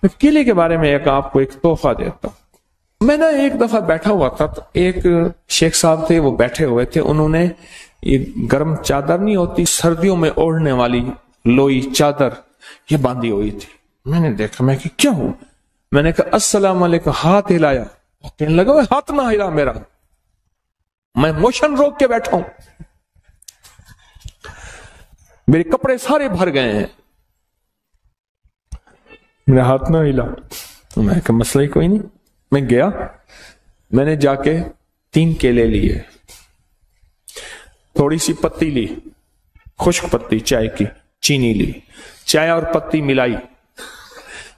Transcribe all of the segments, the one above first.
मैं केले के बारे में एक आपको एक तोहफा देता हूं। मैं ना एक दफा बैठा हुआ था, तो एक शेख साहब थे, वो बैठे हुए थे, उन्होंने ये गर्म चादर नहीं होती सर्दियों में ओढ़ने वाली लोई चादर, ये बांधी हुई थी। मैंने देखा, मैं कि क्या हुआ? मैंने कहा अस्सलाम वालेकुम, हाथ हिलाया। कहने लगा हाथ ना हिला मेरा, मैं मोशन रोक के बैठा हूं, मेरे कपड़े सारे भर गए हैं, मेरा हाथ ना हिला। तो मैं कहा मसला ही कोई नहीं। मैं गया, मैंने जाके 3 केले लिए, थोड़ी सी पत्ती ली, खुश्क पत्ती चाय की, चीनी ली, चाय और पत्ती मिलाई।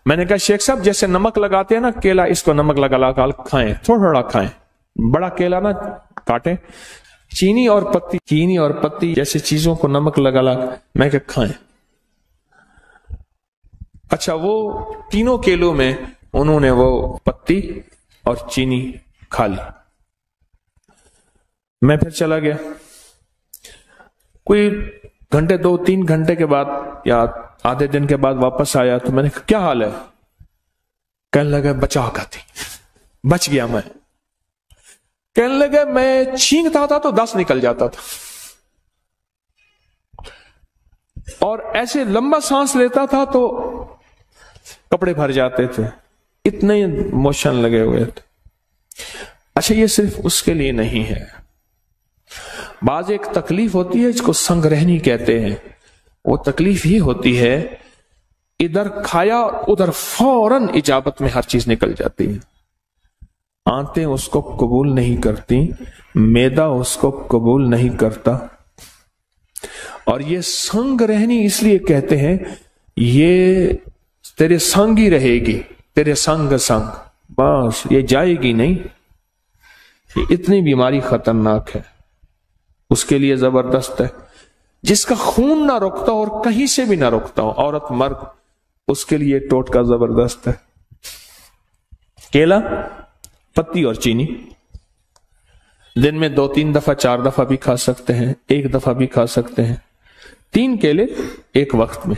मैंने कहा शेख साहब जैसे नमक लगाते हैं ना केला, इसको नमक लगा लगा खाएं, थोड़ा थोड़ा खाएं, बड़ा केला ना काटें। चीनी और पत्ती जैसी चीजों को नमक लगा लगा मैं क्या खाएं। अच्छा, वो तीनों केलों में उन्होंने वो पत्ती और चीनी खा ली। मैं फिर चला गया। कोई घंटे 2-3 घंटे के बाद या आधे दिन के बाद वापस आया, तो मैंने कहा क्या हाल है? कहने लगा बचा खाती, बच गया मैं। कहने लगा मैं छींकता था तो 10 निकल जाता था, और ऐसे लंबा सांस लेता था तो कपड़े भर जाते थे, इतने मोशन लगे हुए थे। अच्छा, ये सिर्फ उसके लिए नहीं है, बाज एक तकलीफ होती है जिसको संग्रहणी कहते हैं। वो तकलीफ ही होती है इधर खाया उधर फौरन इजाबत में हर चीज निकल जाती है। आंतें उसको कबूल नहीं करती, मैदा उसको कबूल नहीं करता। और ये संग्रहणी इसलिए कहते हैं, ये तेरे संग ही रहेगी, तेरे संग संग, बस ये जाएगी नहीं। ये इतनी बीमारी खतरनाक है, उसके लिए जबरदस्त है। जिसका खून ना रुकता और कहीं से भी ना रुकता हो, औरत मर्द, उसके लिए टोटका जबरदस्त है। केला, पत्ती और चीनी दिन में 2-3 दफा 4 दफा भी खा सकते हैं, 1 दफा भी खा सकते हैं। 3 केले एक वक्त में,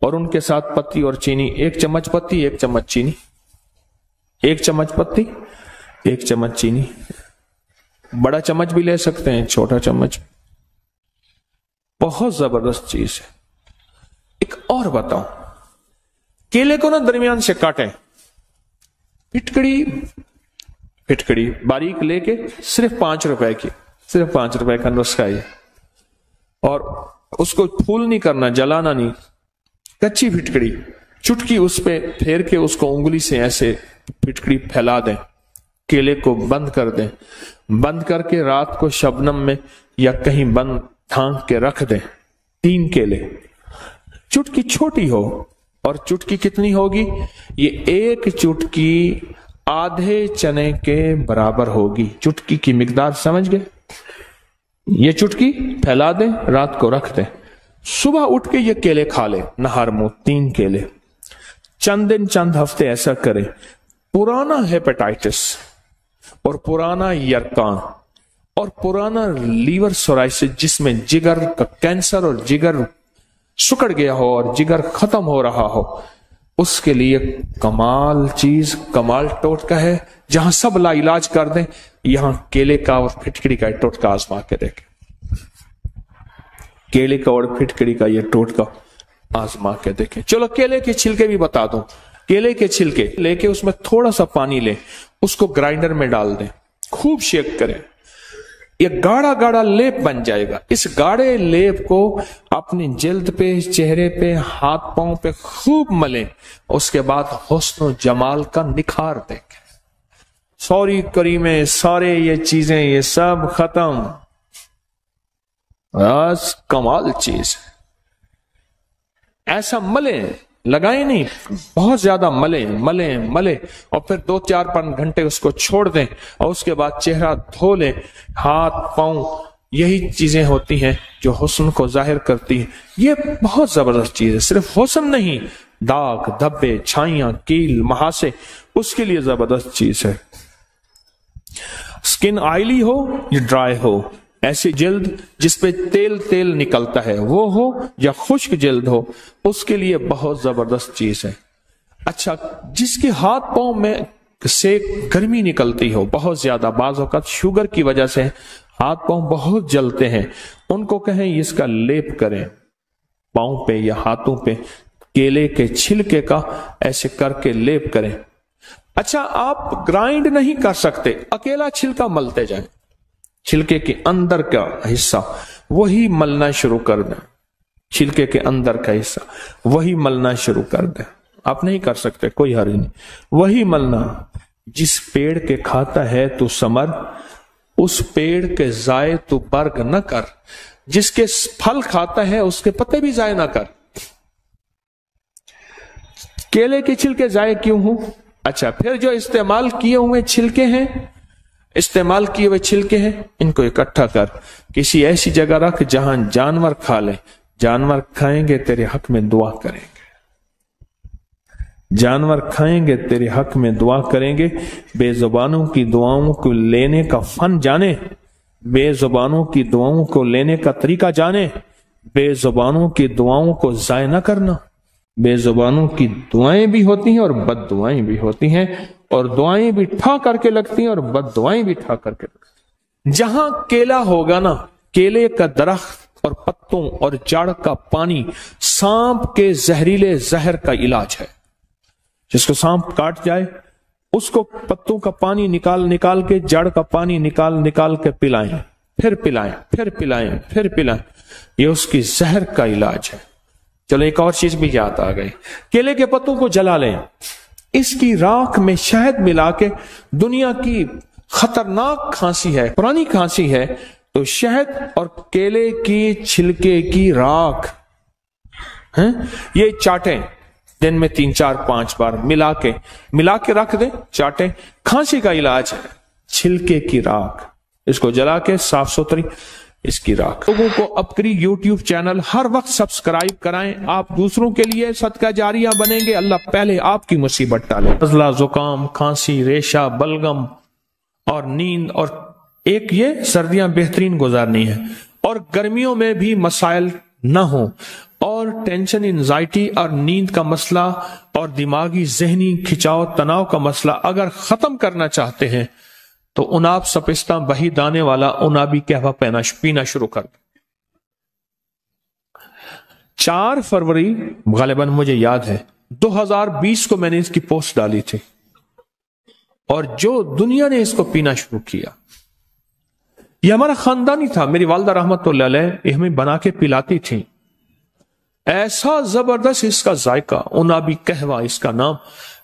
और उनके साथ पत्ती और चीनी, 1 चम्मच पत्ती 1 चम्मच चीनी, 1 चम्मच पत्ती 1 चम्मच चीनी। बड़ा चम्मच भी ले सकते हैं, छोटा चम्मच। बहुत जबरदस्त चीज है। एक और बताऊं, केले को ना दरमियान से काटें, फिटकड़ी बारीक लेके, सिर्फ 5 रुपए की, सिर्फ 5 रुपए का नुस्खा है। और उसको फूल नहीं करना, जलाना नहीं, कच्ची फिटकड़ी चुटकी उस पे फेर के उसको उंगली से ऐसे फिटकड़ी फैला दें, केले को बंद कर दें, बंद करके रात को शबनम में या कहीं बंद ढांक के रख दें। 3 केले, चुटकी छोटी हो, और चुटकी कितनी होगी? ये 1 चुटकी आधे चने के बराबर होगी। चुटकी की मिकदार समझ गए? ये चुटकी फैला दें, रात को रख दें, सुबह उठ के ये केले खा ले, नहर मुंह 3 केले। चंद दिन चंद हफ्ते ऐसा करें, पुराना हेपेटाइटिस और पुराना यरकान और पुराना लीवर सोराइसिस, जिसमें जिगर का कैंसर और जिगर सुकड़ गया हो और जिगर खत्म हो रहा हो, उसके लिए कमाल चीज, कमाल टोटका है। जहां सब ला इलाज कर दें, यहां केले का और फिटकड़ी का टोटका आजमा के देखें। केले का और फिटकड़ी का ये टोटका आजमा के देखें। चलो केले के छिलके भी बता दूं। केले के छिलके लेके उसमें थोड़ा सा पानी लें, उसको ग्राइंडर में डाल दें, खूब शेक करें, ये गाढ़ा गाढ़ा लेप बन जाएगा। इस गाढ़े लेप को अपनी जल्द पे, चेहरे पे, हाथ पांव पे खूब मलें। उसके बाद हुस्न जमाल का निखार देखें। सॉरी करीमे, सारे ये चीजें ये सब खत्म। बस कमाल चीज। ऐसा मलें, लगाए नहीं, बहुत ज्यादा मले और फिर 2-4 घंटे उसको छोड़ दें, और उसके बाद चेहरा धो लें, हाथ पांव। यही चीजें होती हैं जो हुस्न को जाहिर करती हैं। ये बहुत जबरदस्त चीज है। सिर्फ हुस्न नहीं, दाग धब्बे, छाइयां, कील, महासे, उसके लिए जबरदस्त चीज है। स्किन ऑयली हो या ड्राई हो, ऐसी जल्द जिसपे तेल तेल निकलता है वो हो, या खुश्क जल्द हो, उसके लिए बहुत जबरदस्त चीज है। अच्छा, जिसके हाथ पांव में से गर्मी निकलती हो बहुत ज्यादा, बाज़ औक़ात शुगर की वजह से हाथ पांव बहुत जलते हैं, उनको कहें इसका लेप करें पांव पे या हाथों पे, केले के छिलके का ऐसे करके लेप करें। अच्छा, आप ग्राइंड नहीं कर सकते, अकेला छिलका मलते जाएं, छिलके के अंदर का हिस्सा वही मलना शुरू कर दें, छिलके के अंदर का हिस्सा वही मलना शुरू कर दें। आप नहीं कर सकते, कोई हर्ज नहीं, वही मलना। जिस पेड़ के खाता है तू समर, उस पेड़ के जाए तू बर्ग न कर, जिसके फल खाता है उसके पत्ते भी जाए ना कर। केले के छिलके जाए क्यों हूं? अच्छा, फिर जो इस्तेमाल किए हुए छिलके हैं, इस्तेमाल किए हुए छिलके हैं, इनको इकट्ठा कर किसी ऐसी जगह रख जहां जानवर खा ले, जानवर खाएंगे तेरे हक में दुआ करेंगे, जानवर खाएंगे तेरे हक में दुआ करेंगे। बेजुबानों की दुआओं को लेने का फन जाने, बेजुबानों की दुआओं को लेने का तरीका जाने, बेजुबानों की दुआओं को जाय न करना। बेजुबानों की दुआएं भी होती हैं और बद दुआएं भी होती हैं, और दुआएं भी ठा करके लगती हैं और बद दुआएं भी ठा करके लगती हैं। जहां केला होगा ना, केले का दरख्त और पत्तों और जड़ का पानी सांप के जहरीले जहर का इलाज है। जिसको सांप काट जाए उसको पत्तों का पानी निकाल निकाल के, जड़ का पानी निकाल निकाल के पिलाएं, फिर पिलाएं, फिर पिलाएं, फिर पिलाएं, ये उसकी जहर का इलाज है। चलो एक और चीज भी याद आ गई, केले के पत्तों को जला लें, इसकी राख में शहद मिला के, दुनिया की खतरनाक खांसी है, पुरानी खांसी है, तो शहद और केले की छिलके की राख है, ये चाटें दिन में 3, 4, 5 बार मिला के रख दें, चाटें। खांसी का इलाज है छिलके की राख, इसको जला के साफ सुथरी इसकी राख। लोगों को अपनी यूट्यूब चैनल हर वक्त सब्सक्राइब कराएं, आप दूसरों के लिए सदका जारिया बनेंगे, अल्लाह पहले आपकी मुसीबत टाले। नज़ला, जुकाम, खांसी, रेशा, बलगम और नींद, और एक ये सर्दियां बेहतरीन गुजारनी है, और गर्मियों में भी मसाइल न हो, और टेंशन, एंजाइटी और नींद का मसला और दिमागी जहनी खिंचाव तनाव का मसला अगर खत्म करना चाहते हैं तो उनाब सपिस्ता बही दाने वाला उनाबी कहवा पीना शुरू कर। 4 फरवरी गालिबन मुझे याद है 2020 को मैंने इसकी पोस्ट डाली थी, और जो दुनिया ने इसको पीना शुरू किया, ये हमारा खानदानी था, मेरी वालदा रहमतुल्लाह अलैह हमें बना के पिलाती थी। ऐसा जबरदस्त इसका जायका, उनाबी कहवा इसका नाम,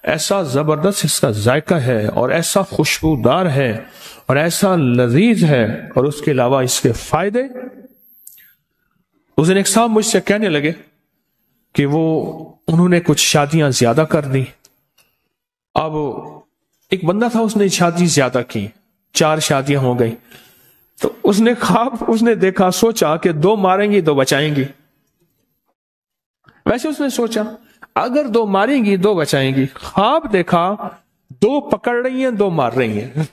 ऐसा जबरदस्त इसका जायका है और ऐसा खुशबूदार है और ऐसा लजीज है, और उसके अलावा इसके फायदे। उस दिन एक साहब मुझसे कहने लगे कि उन्होंने कुछ शादियां ज्यादा कर दी। अब एक बंदा था, उसने शादी ज्यादा की, 4 शादियां हो गई, तो उसने ख्वाब, उसने देखा, सोचा कि 2 मारेंगी 2 बचाएंगी। वैसे उसने सोचा अगर 2 मारेंगी 2 बचाएंगी, ख्वाब देखा 2 पकड़ रही हैं 2 मार रही हैं।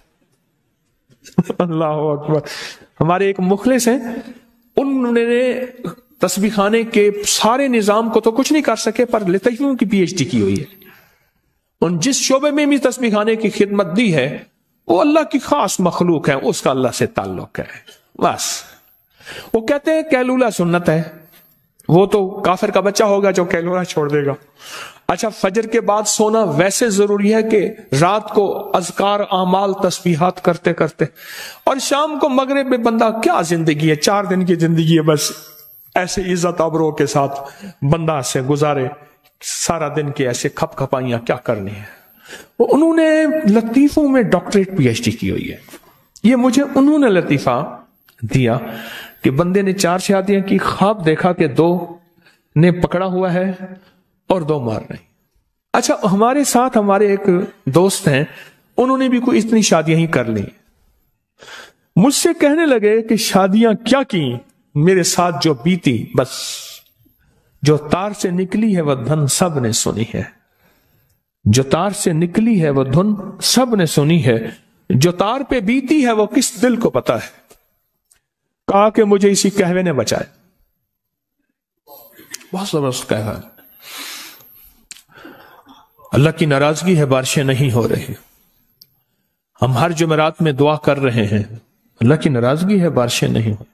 अल्लाह अकबर। हमारे एक मुखलिस हैं, उन्होंने तस्बीह खाने के सारे निजाम को तो कुछ नहीं कर सके, पर लतीफों की PhD की हुई है। उन जिस शोबे में भी तस्बीह खाने की खिदमत दी है, वो अल्लाह की खास मखलूक है, उसका अल्लाह से ताल्लुक है बस। वो कहते हैं कैलूला सुन्नत है, वो तो काफिर का बच्चा होगा जो कैलूला छोड़ देगा। अच्छा, फजर के बाद सोना वैसे जरूरी है कि रात को अज़कार, आमाल, तस्बीहात करते करते, और शाम को मगरिब में बंदा, क्या जिंदगी है, 4 दिन की जिंदगी है, बस ऐसे इज्जत आबरू के साथ बंदा से गुजारे सारा दिन की ऐसे खपखपाइयां क्या करनी है। वो उन्होंने लतीफों में डॉक्टरेट PhD की हुई है। ये मुझे उन्होंने लतीफा दिया कि बंदे ने 4 शादियां की, ख्वाब देखा कि 2 ने पकड़ा हुआ है और 2 मार रहे। अच्छा, हमारे साथ हमारे एक दोस्त हैं, उन्होंने भी कोई इतनी शादियां ही कर ली। मुझसे कहने लगे कि शादियां क्या की, मेरे साथ जो बीती, बस जो तार से निकली है वह धन सब ने सुनी है, जो तार से निकली है वह धुन सब ने सुनी है, जो तार पे बीती है वो किस दिल को पता है। कहा कि मुझे इसी कहवे ने बचाया। बहुत जबरदस्त कहवा है। اللہ کی ناراضگی ہے، بارشیں نہیں ہو رہی. ہم ہر جمعرات میں دعا کر رہے ہیں، اللہ کی ناراضگی ہے، بارشیں نہیں ہو.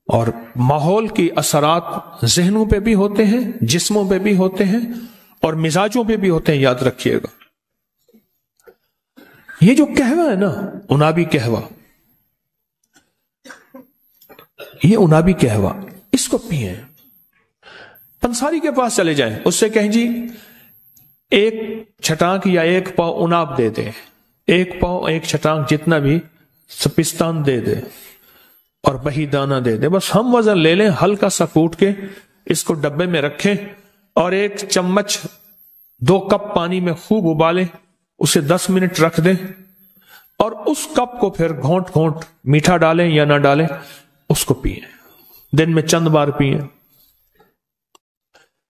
اور ماحول کی اثرات ذہنوں پہ بھی ہوتے ہیں، جسموں پہ بھی ہوتے ہیں، اور مزاجوں پہ بھی ہوتے ہیں. یاد رکھیے گا، یہ جو قہوہ ہے نا، انابی قہوہ، یہ انابی قہوہ، اس کو پیئیں. پنساری کے پاس چلے جائیں، اس سے کہیں جی ایک چھٹانک یا ایک پاؤ اناب دے دے، ایک پاؤ ایک چھٹانک جتنا بھی سپستان دے دے اور بہی دانہ دے دے. بس ہم وزن لے لیں، ہلکا سا کوٹ کے اس کو ڈبے میں رکھیں اور 1 چمچ 2 کپ پانی میں خوب ابالیں، اسے 10 منٹ رکھ دیں اور اس کپ کو پھر گھونٹ گھونٹ میٹھا ڈالیں یا نہ ڈالیں اس کو پیئیں. دن میں چند بار پیئیں.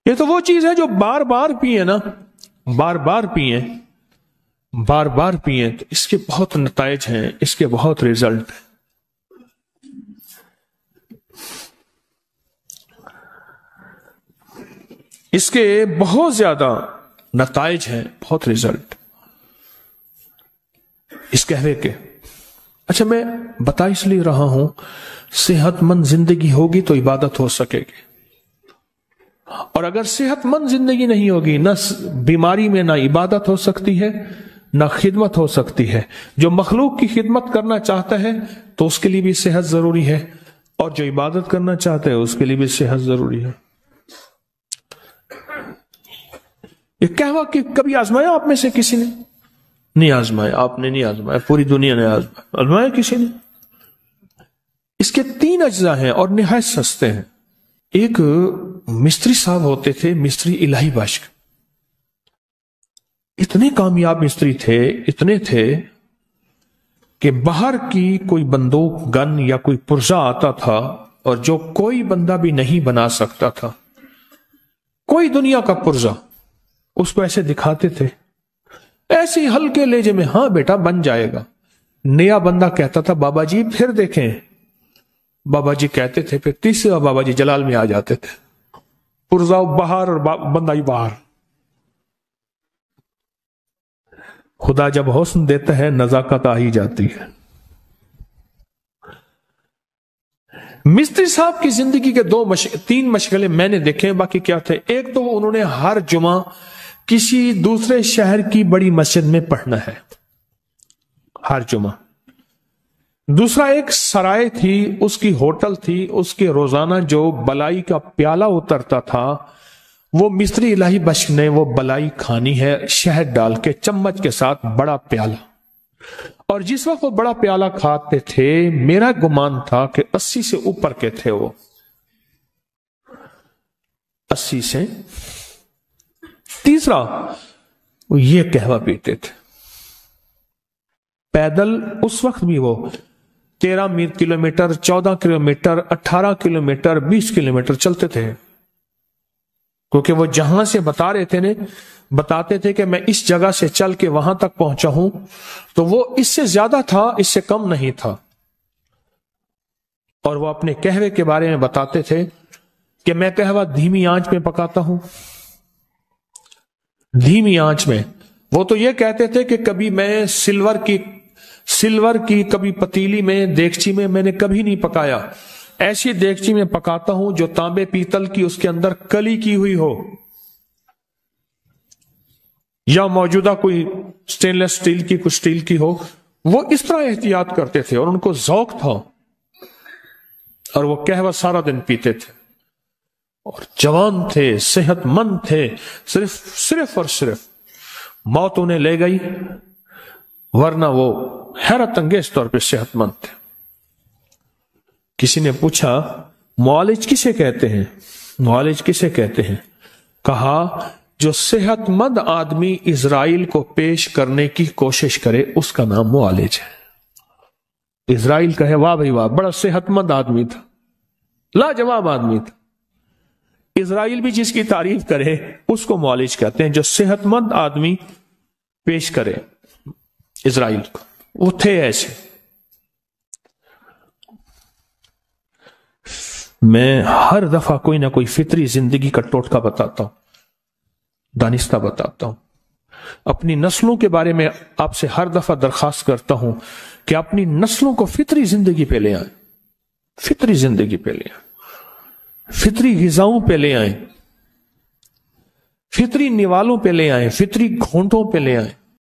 یہ تو وہ چیز ہے جو بار بار پیئیں نا، بار بار پیئیں، بار بار پیئیں تو اس کے بہت نتائج ہیں، اس کے بہت ریزلٹ ہیں. اس کے بہت زیادہ نتائج ہیں، بہت ریزلٹ اس قہوے کے. اچھا، میں بتا اس لیے رہا ہوں، صحت مند زندگی ہوگی تو عبادت ہو سکے گی، اور اگر صحت مند زندگی نہیں ہوگی، نہ بیماری میں نہ عبادت ہو سکتی ہے نہ خدمت ہو سکتی ہے. جو مخلوق کی خدمت کرنا چاہتا ہے تو اس کے لیے بھی صحت ضروری ہے، اور جو عبادت کرنا چاہتا ہے اس کے لیے بھی صحت ضروری ہے. یہ قہوہ کہ کبھی آزمایا آپ میں سے کسی نے؟ نہیں آزمایا، آپ نے نہیں آزمایا، پوری دنیا نے آزمایا کسی نے؟ اس کے 3 اجزاء ہیں اور نہایت سستے ہیں. ایک مستری صاحب ہوتے تھے، مستری الہی بخش، اتنے کامیاب مستری تھے، اتنے تھے کہ باہر کی کوئی بندوق، گن یا کوئی پرزہ آتا تھا اور جو کوئی بندہ بھی نہیں بنا سکتا تھا، کوئی دنیا کا پرزہ، اس کو ایسے دکھاتے تھے ایسی ہلکے لہجے میں، ہاں بیٹا بن جائے گا. نیا بندہ کہتا تھا بابا جی پھر دیکھیں، بابا جی کہتے تھے، پھر تیسرے بابا جی جلال میں آ جاتے تھے، پرزا باہر اور بندہ ہی باہر. خدا جب حسن دیتا ہے نزاکت آ ہی جاتی ہے. مستری صاحب کی زندگی کے 3 مشغلے میں نے دیکھے، باقی کیا تھے؟ ایک تو انہوں نے ہر جمعہ کسی دوسرے شہر کی بڑی مسجد میں پڑھنا ہے، ہر جمعہ. دوسرا ایک سرائے تھی، اس کی ہوٹل تھی، اس کے روزانہ جو بلائی کا پیالہ اترتا تھا وہ مستری الہی بخش نے وہ بلائی کھانی ہے، شہد ڈال کے چمچ کے ساتھ بڑا پیالہ. اور جس وقت وہ بڑا پیالہ کھاتے تھے میرا گمان تھا کہ 80 سے اوپر کے تھے، وہ 80 سے. تیسرا، وہ یہ قہوہ پیتے تھے پیدل. اس وقت بھی وہ 13 کلومیٹر، 14 کلومیٹر، 18 کلومیٹر، 20 کلومیٹر چلتے تھے، کیونکہ وہ جہاں سے بتاتے تھے کہ میں اس جگہ سے چل کے وہاں تک پہنچا ہوں، تو وہ اس سے زیادہ تھا، اس سے کم نہیں تھا. اور وہ اپنے قہوے کے بارے میں بتاتے تھے کہ میں قہوہ دھیمی آنچ میں پکاتا ہوں، دھیمی آنچ میں. وہ تو یہ کہتے تھے کہ کبھی میں سلور کی کبھی پتیلی میں، دیگچی میں نے کبھی نہیں پکایا، ایسی دیگچی میں پکاتا ہوں جو تانبے پیتل کی، اس کے اندر کلی کی ہوئی ہو، یا موجودہ کوئی سٹینلیس سٹیل کی، کچھ سٹیل کی ہو. وہ اس طرح احتیاط کرتے تھے اور ان کو ذوق تھا، اور وہ قہوہ سارا دن پیتے تھے، اور جوان تھے، صحت مند تھے. صرف اور صرف موت انہیں لے گئی، ورنہ وہ حیرت انگیز طور پہ صحت مند تھے. کسی نے پوچھا معالج کسے کہتے ہیں؟ معالج کسے کہتے ہیں؟ کہا جو صحت مند آدمی اسرائیل کو پیش کرنے کی کوشش کرے اس کا نام معالج ہے. اسرائیل کہے واہ بھائی واہ، بڑا صحت مند آدمی تھا، لاجواب آدمی تھا. اسرائیل بھی جس کی تعریف کرے اس کو معالج کہتے ہیں، جو صحت مند آدمی پیش کرے اسرائیل کو. وہ تھے ایسے. میں ہر دفعہ کوئی نہ کوئی فطری زندگی کا ٹوٹکا بتاتا ہوں. دانستہ بتاتا ہوں. اپنی نسلوں کے بارے میں آپ سے ہر دفعہ درخواست کرتا ہوں کہ اپنی نسلوں کو فطری زندگی پہ لے آئیں، فطری زندگی پہ لے آئیں، فطری غذاؤں پہ لے آئیں، فطری نوالوں پہ لے آئیں، فطری گھونٹوں پہ لے آئیں.